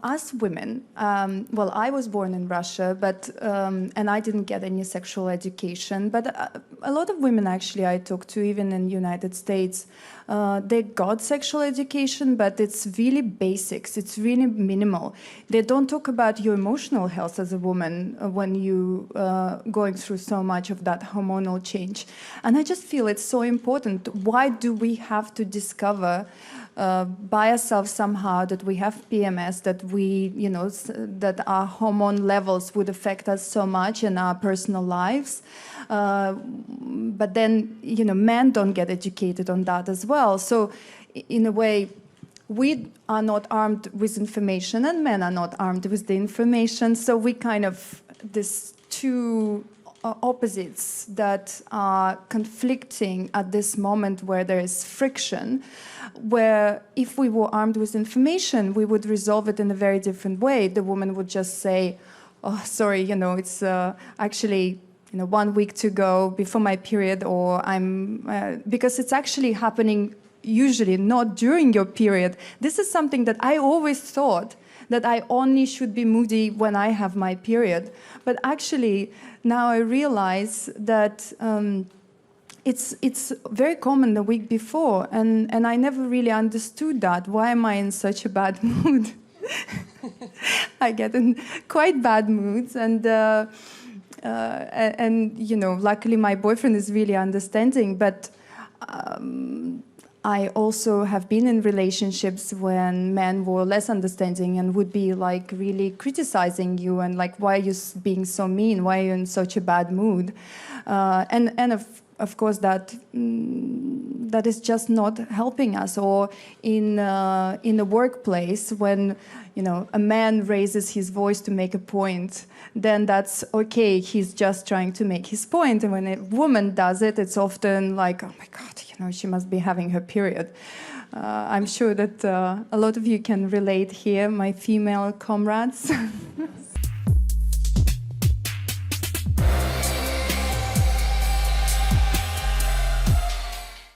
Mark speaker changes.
Speaker 1: us women, well, I was born in Russia, but and I didn't get any sexual education. But a lot of women, actually, I talked to, even in the United States, they got sexual education, but it's really basics. It's really minimal. They don't talk about your emotional health as a woman when you going through so much of that hormonal change. And I just feel it's so important. Why do we have to discover by ourselves somehow that we have PMS, that we, you know, that our hormone levels would affect us so much in our personal lives? But then, you know, men don't get educated on that as well. So in a way, we are not armed with information and men are not armed with the information. So we kind of, these two opposites that are conflicting at this moment where there is friction, where if we were armed with information, we would resolve it in a very different way. The woman would just say, oh, sorry, you know, it's actually, you know, 1 week to go before my period, or I'm, because it's actually happening usually not during your period. This is something that I always thought, that I only should be moody when I have my period. But actually, now I realize that it's very common the week before, and I never really understood that. Why am I in such a bad mood? I get in quite bad moods, and you know, luckily my boyfriend is really understanding, but I also have been in relationships when men were less understanding and would be like really criticizing you and like, why are you being so mean? Why are you in such a bad mood? And of course that that is just not helping us. Or in the workplace, when, you know, a man raises his voice to make a point, then that's okay, he's just trying to make his point. And when a woman does it, it's often like, oh my God, you know, she must be having her period. I'm sure that a lot of you can relate here, my female comrades.